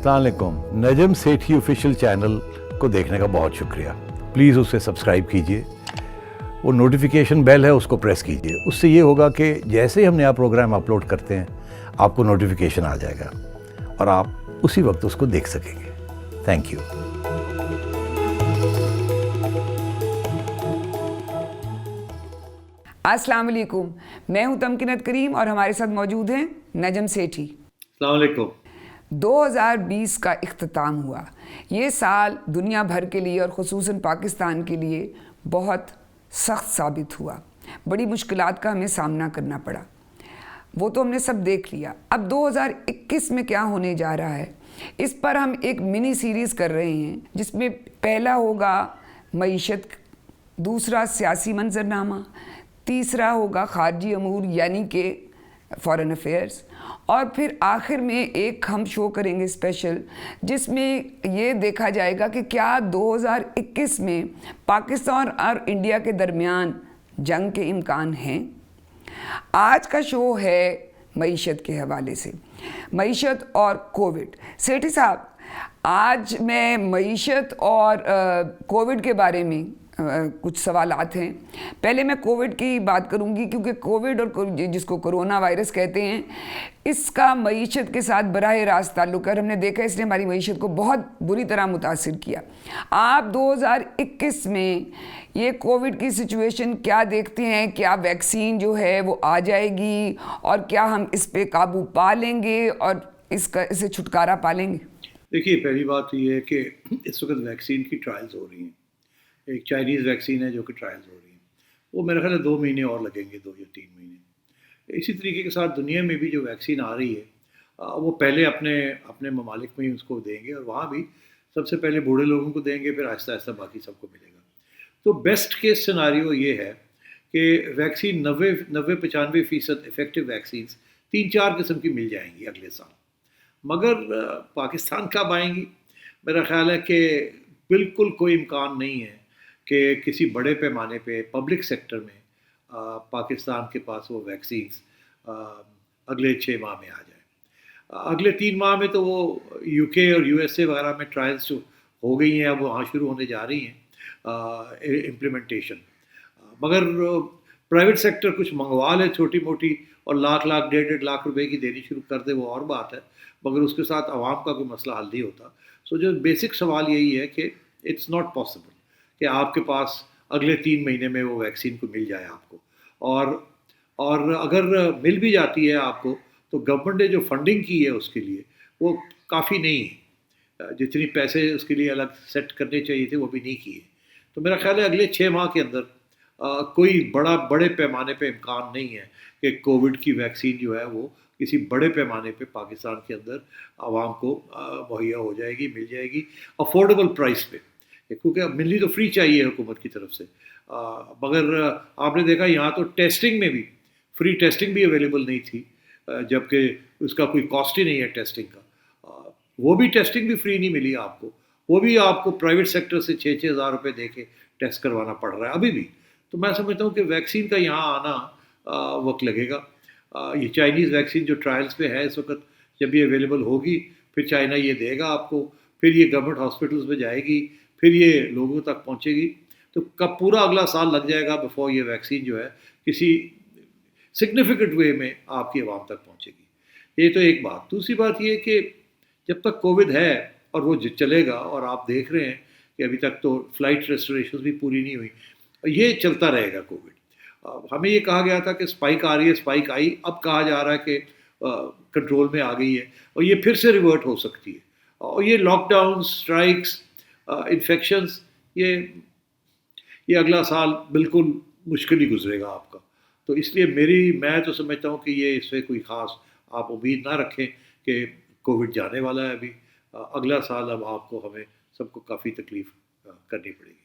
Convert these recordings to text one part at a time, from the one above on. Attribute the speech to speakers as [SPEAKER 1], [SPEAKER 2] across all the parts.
[SPEAKER 1] अस्सलाम वालेकुम। Najam Sethi official channel को देखने का बहुत शुक्रिया। प्लीज़ उसे सब्सक्राइब कीजिए, वो नोटिफिकेशन बेल है उसको प्रेस कीजिए। उससे ये होगा कि जैसे ही हम नया प्रोग्राम अपलोड करते हैं आपको नोटिफिकेशन आ जाएगा और आप उसी वक्त उसको देख सकेंगे। Thank you.
[SPEAKER 2] अस्सलाम वालेकुम, मैं हूं तमकिनत करीम और हमारे साथ मौजूद हैं नजम सेठी।
[SPEAKER 3] अस्सलाम वालेकुम।
[SPEAKER 2] 2020 का इख्तिताम हुआ। ये साल दुनिया भर के लिए और ख़ुसूसन पाकिस्तान के लिए बहुत सख्त साबित हुआ। बड़ी मुश्किलात का हमें सामना करना पड़ा, वो तो हमने सब देख लिया। अब 2021 में क्या होने जा रहा है, इस पर हम एक मिनी सीरीज़ कर रहे हैं, जिसमें पहला होगा मईशत, दूसरा सियासी मंजरनामा, तीसरा होगा खारजी अमूर यानी कि फॉरेन अफेयर्स, और फिर आखिर में एक हम शो करेंगे स्पेशल, जिसमें ये देखा जाएगा कि क्या 2021 में पाकिस्तान और इंडिया के दरमियान जंग के इम्कान हैं। आज का शो है मईशत के हवाले से, मईशत और कोविड। सेठी साहब, आज मैं मईशत और कोविड के बारे में कुछ सवालात हैं। पहले मैं कोविड की बात करूंगी, क्योंकि कोविड और जिसको कोरोना वायरस कहते हैं, इसका मईशत के साथ बराह रास्त ताल्लुक है। हमने देखा इसने हमारी मईशत को बहुत बुरी तरह मुतासिर किया। आप 2021 में ये कोविड की सिचुएशन क्या देखते हैं? क्या वैक्सीन जो है वो आ जाएगी और क्या हम इस पे काबू पा लेंगे और इससे छुटकारा पा लेंगे?
[SPEAKER 3] देखिए, पहली बात तो ये है कि इस वक्त वैक्सीन की ट्रायल्स हो रही हैं। एक चाइनीज़ वैक्सीन है जो कि ट्रायल्स हो रही हैं, वो मेरे ख्याल है 2 महीने और लगेंगे, 2 या 3 महीने। इसी तरीके के साथ दुनिया में भी जो वैक्सीन आ रही है वो पहले अपने अपने ममालिक में ही उसको देंगे, और वहाँ भी सबसे पहले बूढ़े लोगों को देंगे, फिर आहिस्ता आहिस्ता बाकी सबको मिलेगा। तो बेस्ट केस सिनारियो ये है कि वैक्सीन 90-95% इफ़ेक्टिव वैक्सीन 3-4 किस्म की मिल जाएंगी अगले साल। मगर पाकिस्तान कब आएंगी? मेरा ख्याल है कि बिल्कुल कोई इम्कान नहीं है कि किसी बड़े पैमाने पे पब्लिक सेक्टर में पाकिस्तान के पास वो वैक्सीन्स अगले 6 माह में आ जाए। अगले 3 माह में तो वो यूके और यूएसए वगैरह में ट्रायल्स जो हो गई हैं, अब वहाँ शुरू होने जा रही हैं इम्प्लीमेंटेशन। मगर प्राइवेट सेक्टर कुछ मंगवा ले छोटी मोटी और लाख 1.5 रुपए की देनी शुरू कर दे, वो और बात है, मगर उसके साथ आवाम का कोई मसला हल नहीं होता। सो जो बेसिक सवाल यही है कि इट्स नॉट पॉसिबल कि आपके पास अगले 3 महीने में वो वैक्सीन को मिल जाए आपको। और अगर मिल भी जाती है आपको, तो गवर्नमेंट ने जो फंडिंग की है उसके लिए वो काफ़ी नहीं है। जितनी पैसे उसके लिए अलग सेट करने चाहिए थे वो भी नहीं किए। तो मेरा ख्याल है अगले 6 माह के अंदर कोई बड़े पैमाने पे इम्कान नहीं है कि कोविड की वैक्सीन जो है वो किसी बड़े पैमाने पे पाकिस्तान के अंदर आवाम को मुहैया हो जाएगी, मिल जाएगी अफोर्डेबल प्राइस पे, क्योंकि मिलनी तो फ्री चाहिए हुकूमत की तरफ से। मगर आपने देखा यहाँ तो टेस्टिंग में भी फ्री टेस्टिंग भी अवेलेबल नहीं थी, जबकि उसका कोई कॉस्ट ही नहीं है टेस्टिंग का। वो भी टेस्टिंग भी फ्री नहीं मिली आपको, वो भी आपको प्राइवेट सेक्टर से 6-6 हज़ार रुपये दे के टेस्ट करवाना पड़ रहा है अभी भी। तो मैं समझता हूँ कि वैक्सीन का यहाँ आना वक्त लगेगा। ये चाइनीज़ वैक्सीन जो ट्रायल्स पे है इस वक्त, जब ये अवेलेबल होगी फिर चाइना ये देगा आपको, फिर ये गवर्नमेंट हॉस्पिटल्स में जाएगी, फिर ये लोगों तक पहुँचेगी। तो कब पूरा अगला साल लग जाएगा बिफोर ये वैक्सीन जो है किसी सिग्निफिकेंट वे में आपकी आवाम तक पहुँचेगी। ये तो एक बात। दूसरी बात ये कि जब तक कोविड है और वो चलेगा, और आप देख रहे हैं कि अभी तक तो फ़्लाइट रेस्टोरेशन भी पूरी नहीं हुई, ये चलता रहेगा कोविड। हमें ये कहा गया था कि स्पाइक आ रही है, स्पाइक आई, अब कहा जा रहा है कि कंट्रोल में आ गई है, और ये फिर से रिवर्ट हो सकती है। और ये लॉकडाउन, स्ट्राइक्स, इन्फेक्शंस, ये अगला साल बिल्कुल मुश्किल ही गुजरेगा आपका। तो इसलिए मैं तो समझता हूँ कि ये इससे कोई ख़ास आप उम्मीद ना रखें कि कोविड जाने वाला है अभी। अगला साल अब आपको हमें सबको काफ़ी तकलीफ़ करनी पड़ेगी।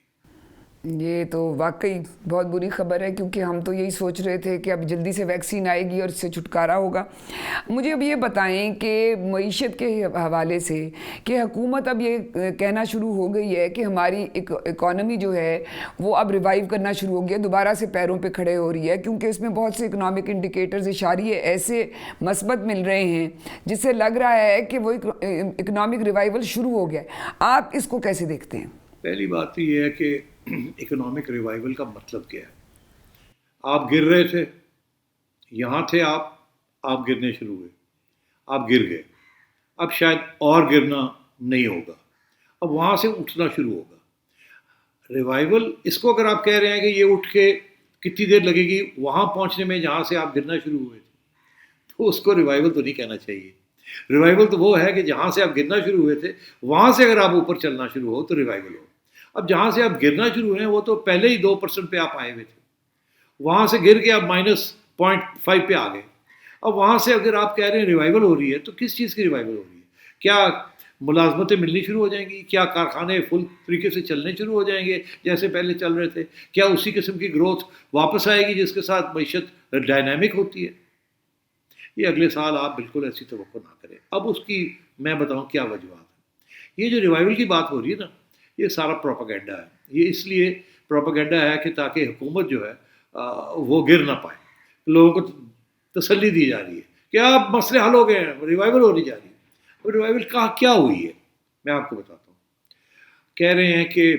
[SPEAKER 2] ये तो वाकई बहुत बुरी खबर है, क्योंकि हम तो यही सोच रहे थे कि अब जल्दी से वैक्सीन आएगी और इससे छुटकारा होगा। मुझे अब ये बताएं कि मईशत के हवाले से कि हुकूमत अब ये कहना शुरू हो गई है कि हमारी इकॉनमी जो है वो अब रिवाइव करना शुरू हो गया, दोबारा से पैरों पे खड़े हो रही है, क्योंकि इसमें बहुत से इकनॉमिक इंडिकेटर्स इशारे ऐसे मस्बत मिल रहे हैं जिससे लग रहा है कि वो इकनॉमिक रिवाइवल शुरू हो गया। आप इसको कैसे देखते हैं?
[SPEAKER 3] पहली बात तो ये है कि इकोनॉमिक रिवाइवल का मतलब क्या है। आप गिर रहे थे, यहाँ थे आप गिरने शुरू हुए, आप गिर गए, अब शायद और गिरना नहीं होगा, अब वहाँ से उठना शुरू होगा। रिवाइवल इसको अगर आप कह रहे हैं कि ये उठ के कितनी देर लगेगी वहाँ पहुँचने में जहाँ से आप गिरना शुरू हुए थे, तो उसको रिवाइवल तो नहीं कहना चाहिए। रिवाइवल तो वो है कि जहाँ से आप गिरना शुरू हुए थे वहाँ से अगर आप ऊपर चलना शुरू हो तो रिवाइवल हो। अब जहाँ से आप गिरना शुरू हुए हैं वो तो पहले ही 2% पे आप आए हुए थे, वहाँ से गिर के आप -0.5 पे आ गए। अब वहाँ से अगर आप कह रहे हैं रिवाइवल हो रही है, तो किस चीज़ की रिवाइवल हो रही है? क्या मुलाजमतें मिलनी शुरू हो जाएंगी? क्या कारखाने फुल तरीके से चलने शुरू हो जाएंगे जैसे पहले चल रहे थे? क्या उसी किस्म की ग्रोथ वापस आएगी जिसके साथ मईशत डायनामिक होती है? ये अगले साल आप बिल्कुल ऐसी तवक्को ना करें। अब उसकी मैं बताऊँ क्या वजूहत है। ये जो रिवाइवल की बात हो रही है ना, ये सारा प्रोपेगेंडा है। ये इसलिए प्रोपेगेंडा है कि ताकि हुकूमत जो है वो गिर ना पाए, लोगों को तसल्ली दी जा रही है कि अब मसले हल हो गए हैं, रिवाइवल हो रही जा रही है। अब रिवाइवल कहाँ क्या हुई है मैं आपको बताता हूँ। कह रहे हैं कि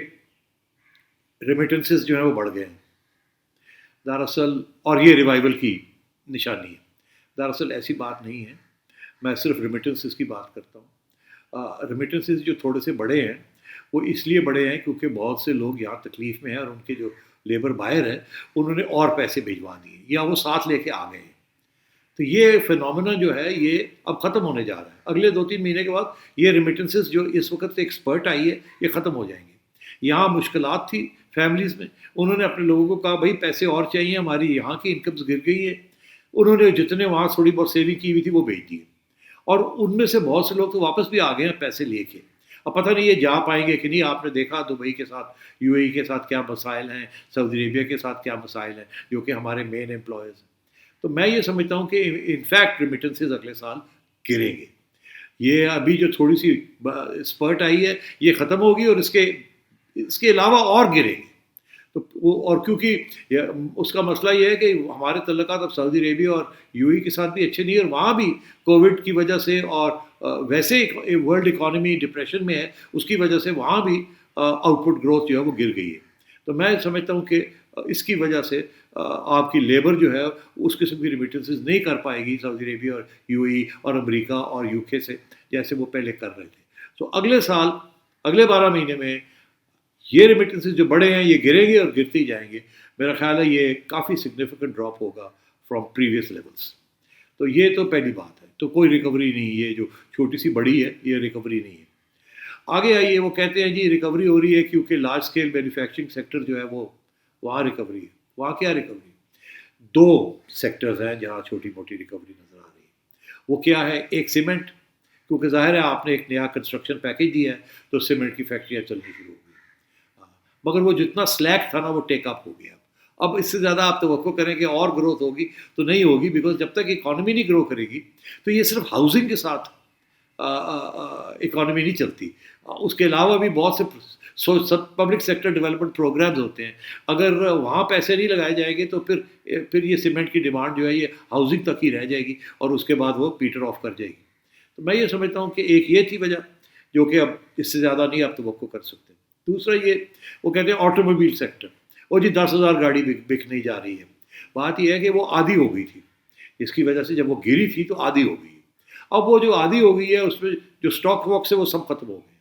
[SPEAKER 3] रेमिटेंसेस जो है वो बढ़ गए हैं दरअसल, और ये रिवाइवल की निशानी है। दरअसल ऐसी बात नहीं है, मैं सिर्फ रेमिटेंसेस की बात करता हूँ। रेमिटेंसेस जो थोड़े से बड़े हैं वो इसलिए बड़े हैं क्योंकि बहुत से लोग यहाँ तकलीफ़ में हैं और उनके जो लेबर बायर है उन्होंने और पैसे भिजवा दिए या वो साथ लेके आ गए। तो ये फिनोमेना जो है ये अब ख़त्म होने जा रहा है। अगले 2-3 महीने के बाद ये रेमिटेंसेस जो इस वक्त एक स्पर्ट आई है ये ख़त्म हो जाएंगे। यहाँ मुश्किलात थी फैमिलीज़ में, उन्होंने अपने लोगों को कहा भाई पैसे और चाहिए, हमारी यहाँ की इनकम्स गिर गई है। उन्होंने जितने वहाँ थोड़ी बहुत सेविंग की हुई थी वो भेज दिए और उनमें से बहुत से लोग तो वापस भी आ गए हैं पैसे लेके। अब पता नहीं ये जा पाएंगे कि नहीं। आपने देखा दुबई के साथ, यूएई के साथ क्या मसाइल हैं, सऊदी अरेबिया के साथ क्या मसाइल हैं, जो कि हमारे मेन एम्प्लॉयज़ हैं। तो मैं ये समझता हूँ कि इनफैक्ट रेमिटेंसेस अगले साल गिरेंगे। ये अभी जो थोड़ी सी स्पर्ट आई है ये ख़त्म होगी और इसके अलावा और गिरेंगे। तो वो, और क्योंकि उसका मसला ये है कि हमारे तल्लुकात अब सऊदी अरेबिया और यूएई के साथ भी अच्छे नहीं है, और वहाँ भी कोविड की वजह से और वैसे वर्ल्ड इकॉनमी डिप्रेशन में है, उसकी वजह से वहाँ भी आउटपुट ग्रोथ जो है वो गिर गई है। तो मैं समझता हूँ कि इसकी वजह से आपकी लेबर जो है उस किस्म की रिमिटेंसेस नहीं कर पाएगी सऊदी अरेबिया और यूएई और अमेरिका और यूके से जैसे वो पहले कर रहे थे। तो अगले साल, अगले 12 महीने में ये रेमिटेंसेस जो बड़े हैं ये गिरेंगे और गिरते ही जाएंगे। मेरा ख्याल है ये काफ़ी सिग्निफिकेंट ड्रॉप होगा फ्रॉम प्रीवियस लेवल्स। तो ये तो पहली बात है। तो कोई रिकवरी नहीं, ये जो छोटी सी बड़ी है ये रिकवरी नहीं है। आगे आइए, वो कहते हैं जी रिकवरी हो रही है क्योंकि लार्ज स्केल मैन्युफैक्चरिंग सेक्टर जो है वो वहाँ रिकवरी है। वहाँ क्या रिकवरी? 2 सेक्टर्स हैं जहाँ छोटी मोटी रिकवरी नज़र आ रही है। वो क्या है? एक सीमेंट, क्योंकि ज़ाहिर है आपने एक नया कंस्ट्रक्शन पैकेज दिया है तो सीमेंट की फैक्ट्रियाँ चलनी शुरू हो गई। मगर वो जितना स्लैक था ना वो टेक अप हो गया। अब इससे ज़्यादा आप तवक्को करें कि और ग्रोथ होगी तो नहीं होगी, बिकॉज जब तक इकॉनमी नहीं ग्रो करेगी तो ये सिर्फ हाउसिंग के साथ इकॉनमी नहीं चलती। उसके अलावा भी बहुत से पब्लिक सेक्टर डेवलपमेंट प्रोग्राम्स होते हैं। अगर वहाँ पैसे नहीं लगाए जाएंगे तो फिर ये सीमेंट की डिमांड जो है ये हाउसिंग तक ही रह जाएगी और उसके बाद वो पीटर ऑफ कर जाएगी। तो मैं ये समझता हूँ कि एक ये थी वजह जो कि अब इससे ज़्यादा नहीं आप तवक्को कर सकते। दूसरा ये, वो कहते हैं ऑटोमोबाइल सेक्टर, और जी 10,000 गाड़ी बिक नहीं जा रही है। बात यह है कि वो आधी हो गई थी, इसकी वजह से जब वो गिरी थी तो आधी हो गई। अब वो जो आधी हो गई है उसमें जो स्टॉक वॉक्स है वो सब खत्म हो गए।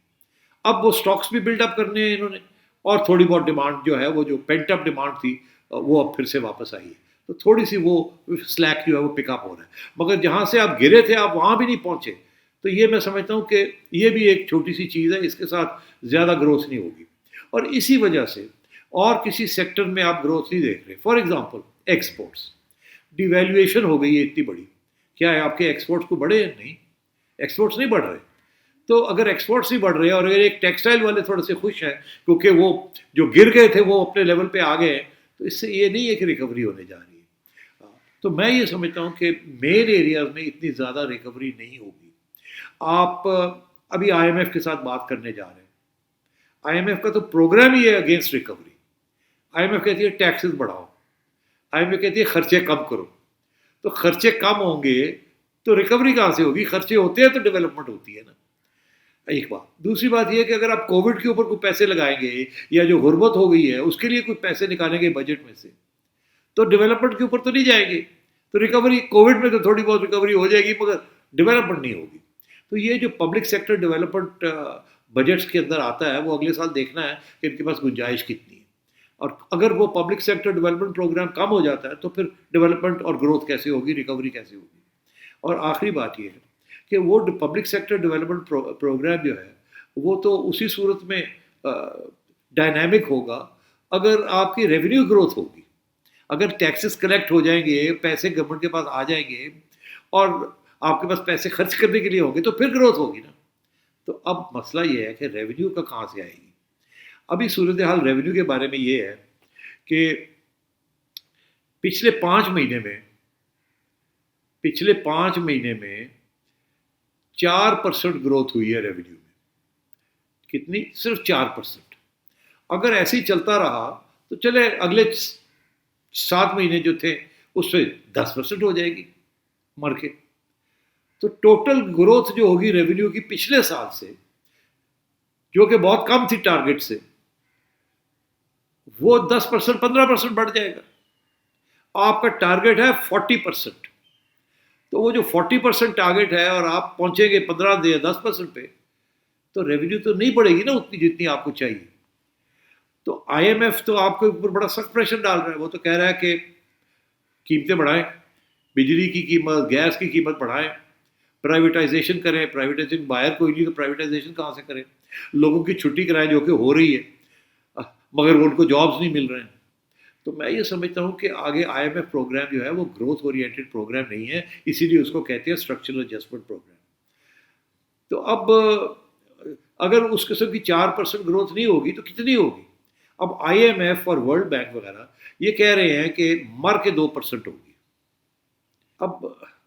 [SPEAKER 3] अब वो स्टॉक्स भी बिल्डअप करने हैं इन्होंने, और थोड़ी बहुत डिमांड जो है वो जो पेंट अप डिमांड थी वो अब फिर से वापस आई है। तो थोड़ी सी वो स्लैक जो है वो पिकअप हो रहा है। मगर जहाँ से आप गिरे थे आप वहाँ भी नहीं पहुँचे। तो ये मैं समझता हूँ कि ये भी एक छोटी सी चीज़ है, इसके साथ ज़्यादा ग्रोथ नहीं होगी और इसी वजह से और किसी सेक्टर में आप ग्रोथ नहीं देख रहे। फॉर एग्जांपल एक्सपोर्ट्स, डिवैल्यूएशन हो गई है इतनी बड़ी, क्या है आपके एक्सपोर्ट्स को बढ़े? नहीं, एक्सपोर्ट्स नहीं बढ़ रहे। तो अगर एक्सपोर्ट्स ही बढ़ रहे हैं और अगर एक टेक्सटाइल वाले थोड़े से खुश हैं क्योंकि वो जो गिर गए थे वो अपने लेवल पे आ गए हैं, तो इससे ये नहीं है कि रिकवरी होने जा रही है। तो मैं ये समझता हूँ कि मेन एरियाज में इतनी ज़्यादा रिकवरी नहीं होगी। आप अभी IMF के साथ बात करने जा रहे हैं। IMF का तो प्रोग्राम ही है अगेंस्ट रिकवरी। IMF कहती है टैक्सेस बढ़ाओ, IMF कहती है खर्चे कम करो। तो खर्चे कम होंगे तो रिकवरी कहाँ से होगी? खर्चे होते हैं तो डेवलपमेंट होती है ना, एक बात। दूसरी बात यह है कि अगर आप कोविड के ऊपर कोई पैसे लगाएंगे या जो गुर्बत हो गई है उसके लिए कोई पैसे निकालेंगे बजट में से, तो डेवलपमेंट के ऊपर तो नहीं जाएंगे। तो रिकवरी कोविड में तो थोड़ी बहुत रिकवरी हो जाएगी मगर डेवलपमेंट नहीं होगी। तो ये जो पब्लिक सेक्टर डेवलपमेंट बजट्स के अंदर आता है वो अगले साल देखना है कि इनके पास गुंजाइश कितनी है, और अगर वो पब्लिक सेक्टर डेवलपमेंट प्रोग्राम कम हो जाता है तो फिर डेवलपमेंट और ग्रोथ कैसे होगी, रिकवरी कैसे होगी। और आखिरी बात ये है कि वो पब्लिक सेक्टर डेवलपमेंट प्रोग्राम जो है वो तो उसी सूरत में डायनामिक होगा अगर आपकी रेवेन्यू ग्रोथ होगी। अगर टैक्सेस कलेक्ट हो जाएंगे, पैसे गवर्नमेंट के पास आ जाएंगे और आपके पास पैसे खर्च करने के लिए होंगे तो फिर ग्रोथ होगी ना। तो अब मसला ये है कि रेवेन्यू का कहाँ से आएगी। अभी सूरत हाल रेवेन्यू के बारे में ये है कि पिछले 5 महीने में 4% ग्रोथ हुई है रेवेन्यू में। कितनी? सिर्फ 4%। अगर ऐसे ही चलता रहा तो चले अगले 7 महीने जो थे उससे 10% हो जाएगी मर के। तो टोटल ग्रोथ जो होगी रेवेन्यू की पिछले साल से, जो कि बहुत कम थी टारगेट से, वो 10% 15% बढ़ जाएगा। आपका टारगेट है 40%। तो वो जो 40% टारगेट है और आप पहुंचेंगे 15 या 10% पे, तो रेवेन्यू तो नहीं बढ़ेगी ना उतनी जितनी आपको चाहिए। तो IMF तो आपके ऊपर बड़ा सख्त प्रेशर डाल रहा है। वो तो कह रहा है कि कीमतें बढ़ाएं, बिजली की कीमत, गैस की कीमत बढ़ाएं, प्राइवेटाइजेशन करें। प्राइवेटाइजेशन बायर कोई नहीं तो प्राइवेटाइजेशन कहाँ से करें? लोगों की छुट्टी कराएं जो कि हो रही है मगर उनको जॉब्स नहीं मिल रहे हैं। तो मैं ये समझता हूँ कि आगे IMF प्रोग्राम जो है वो ग्रोथ ओरिएंटेड प्रोग्राम नहीं है, इसीलिए उसको कहते हैं स्ट्रक्चरल एडजस्टमेंट प्रोग्राम। तो अब अगर उस किस्म की 4% ग्रोथ नहीं होगी तो कितनी होगी? अब IMF और वर्ल्ड बैंक वगैरह ये कह रहे हैं कि मर के 2% होगी। अब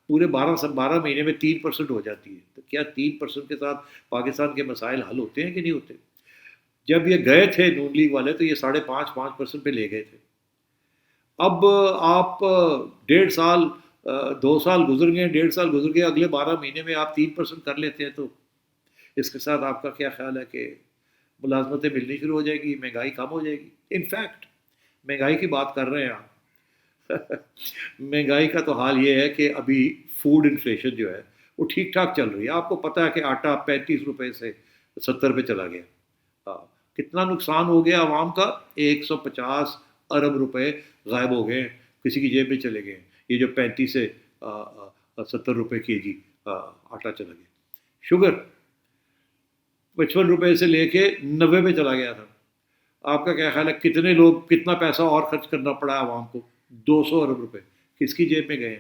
[SPEAKER 3] पूरे 12 महीने में 3% हो जाती है, तो क्या 3% के साथ पाकिस्तान के मसाइल हल होते हैं कि नहीं होते? जब ये गए थे नून लीग वाले तो ये 5.5% पे ले गए थे। अब आप 1.5 साल 2 साल गुजर गए, 1.5 साल गुजर गए, अगले 12 महीने में आप 3% कर लेते हैं, तो इसके साथ आपका क्या ख्याल है कि मुलाजमतें मिलनी शुरू हो जाएगी, महंगाई कम हो जाएगी? इनफैक्ट महंगाई की बात कर रहे हैं आप महंगाई का तो हाल ये है कि अभी फूड इन्फ्लेशन जो है वो ठीक ठाक चल रही है। आपको पता है कि आटा 35 रुपए से 70 पे चला गया। कितना नुकसान हो गया आवाम का? 150 अरब रुपए गायब हो गए, किसी की जेब में चले गए। ये जो 35 से 70 रुपए केजी आटा चला गया। शुगर 55 रुपए से लेके 90 पे चला गया था। आपका क्या ख्याल है कितने लोग, कितना पैसा और खर्च करना पड़ा आवाम को? 200 अरब रुपए किसकी जेब में गए?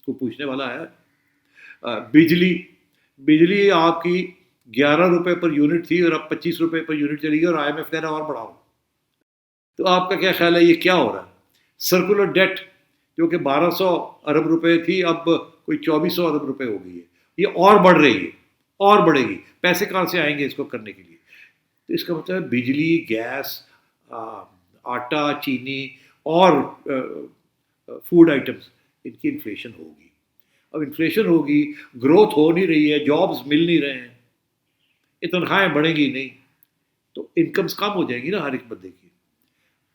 [SPEAKER 3] कोई पूछने वाला है? बिजली आपकी 11 रुपए पर यूनिट थी और अब 25 रुपए पर यूनिट चली गई और IMF कह रहा है और बढ़ाओ। तो आपका क्या ख्याल है ये क्या हो रहा है? सर्कुलर डेट जो कि 1200 अरब रुपए थी अब कोई 2400 अरब रुपए हो गई है। ये और बढ़ रही है और बढ़ेगी। पैसे कहाँ से आएंगे इसको करने के लिए? तो इसका मतलब है बिजली, गैस, आटा, चीनी और फूड आइटम्स, इनकी इन्फ्लेशन होगी। अब इन्फ्लेशन होगी, ग्रोथ हो नहीं रही है, जॉब्स मिल नहीं रहे हैं, तनख्वाहें बढ़ेंगी नहीं, तो इनकम्स कम हो जाएंगी ना हर एक बंदे की।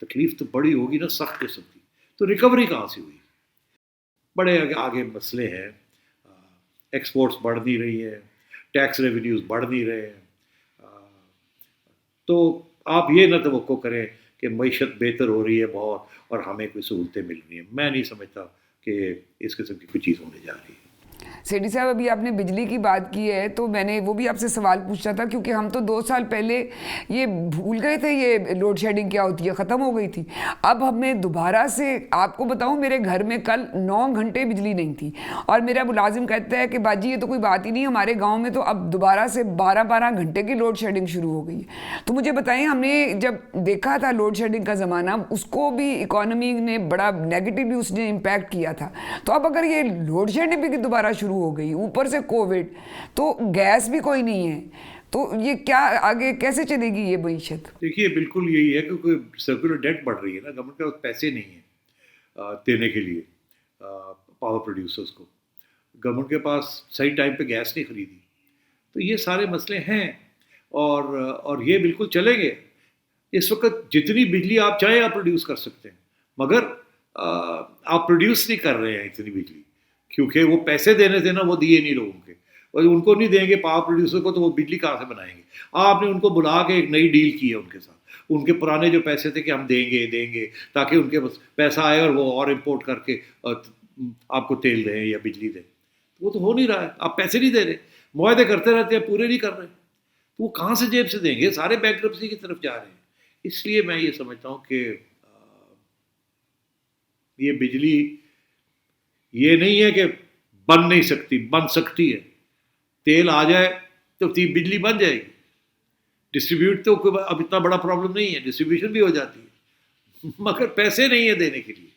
[SPEAKER 3] तकलीफ तो बड़ी होगी ना, सख्त किस्म की। तो रिकवरी कहाँ से हुई? बड़े आगे मसले हैं। एक्सपोर्ट्स बढ़ नहीं रही है, टैक्स रेवेन्यूज बढ़ नहीं रहे हैं। तो आप ये ना तवक्को करें कि मईशत बेहतर हो रही है बहुत और हमें कोई सहूलतें मिल रही हैं। मैं नहीं समझता कि इस किस्म की कोई चीज़ होने जा रही है।
[SPEAKER 2] सेठी साहब, अभी आपने बिजली की बात की है तो मैंने वो भी आपसे सवाल पूछना था, क्योंकि हम तो 2 साल पहले ये भूल गए थे ये लोड शेडिंग क्या होती है, ख़त्म हो गई थी। अब हमें दोबारा से, आपको बताऊं, मेरे घर में कल 9 घंटे बिजली नहीं थी और मेरा मुलाजिम कहता है कि बाजी ये तो कोई बात ही नहीं, हमारे गाँव में तो अब दोबारा से 12-12 घंटे की लोड शेडिंग शुरू हो गई है। तो मुझे बताएं, हमने जब देखा था लोड शेडिंग का ज़माना, उसको भी इकोनॉमी ने बड़ा नेगेटिवली उसने इम्पैक्ट किया था। तो अब अगर ये लोड शेडिंग भी दोबारा शुरू हो गई, ऊपर से कोविड, तो गैस भी कोई नहीं है, तो ये क्या आगे कैसे चलेगी ये मईशत?
[SPEAKER 3] देखिए, बिल्कुल यही है, क्योंकि सर्कुलर डेट बढ़ रही है ना, गवर्नमेंट के पास पैसे नहीं है देने के लिए पावर प्रोड्यूसर्स को। गवर्नमेंट के पास सही टाइम पे गैस नहीं खरीदी, तो ये सारे मसले हैं और ये बिल्कुल चलेंगे। इस वक्त जितनी बिजली आप चाहें आप प्रोड्यूस कर सकते हैं, मगर आप प्रोड्यूस नहीं कर रहे हैं इतनी बिजली, क्योंकि वो पैसे देने थे ना, वो दिए नहीं लोगों के, और उनको नहीं देंगे पावर प्रोड्यूसर को, तो वो बिजली कहाँ से बनाएंगे। आपने उनको बुला के एक नई डील की है उनके साथ, उनके पुराने जो पैसे थे कि हम देंगे ताकि उनके पास पैसा आए और वो और इम्पोर्ट करके आपको तेल दें या बिजली दें, तो वो तो हो नहीं रहा है। आप पैसे नहीं दे रहे, मुआहदे करते रहते हैं, पूरे नहीं कर रहे, तो वो कहाँ से जेब से देंगे, सारे बैंकरप्सी की तरफ जा रहे हैं। इसलिए मैं ये समझता हूँ कि ये बिजली ये नहीं है कि बन नहीं सकती, बन सकती है। तेल आ जाए तो बिजली बन जाएगी। डिस्ट्रीब्यूट तो अब इतना बड़ा प्रॉब्लम नहीं है, डिस्ट्रीब्यूशन भी हो जाती है, मगर पैसे नहीं है देने के लिए,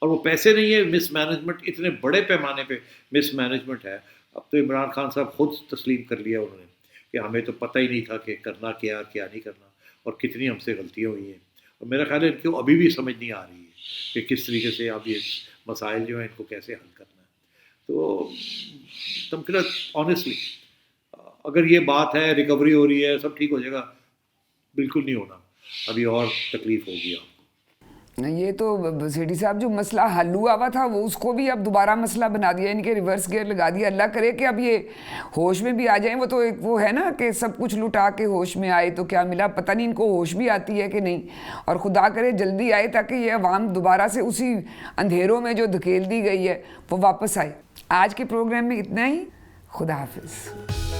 [SPEAKER 3] और वो पैसे नहीं है। मिसमैनेजमेंट, इतने बड़े पैमाने पे मिसमैनेजमेंट है। अब तो इमरान खान साहब खुद तस्लीम कर लिया उन्होंने कि हमें तो पता ही नहीं था कि करना क्या नहीं करना, और कितनी हमसे गलतियाँ हुई हैं। और मेरा ख्याल है इनको अभी भी समझ नहीं आ रही है कि किस तरीके से अब ये मसाइल जो हैं इनको कैसे हल करना है। तो तमकिन ऑनेस्टली अगर ये बात है, रिकवरी हो रही है, सब ठीक हो जाएगा, बिल्कुल नहीं होना, अभी और तकलीफ होगी आपको।
[SPEAKER 2] ये तो सेठी साहब जो मसला हल हुआ था वो उसको भी अब दोबारा मसला बना दिया, इनके रिवर्स गियर लगा दिया। अल्लाह करे कि अब ये होश में भी आ जाएं। वो तो एक वो है ना कि सब कुछ लुटा के होश में आए तो क्या मिला, पता नहीं इनको होश भी आती है कि नहीं। और खुदा करे जल्दी आए ताकि ये अवाम दोबारा से उसी अंधेरों में जो धकेल दी गई है वो वापस आए। आज के प्रोग्राम में इतना ही। खुदा हाफिज़।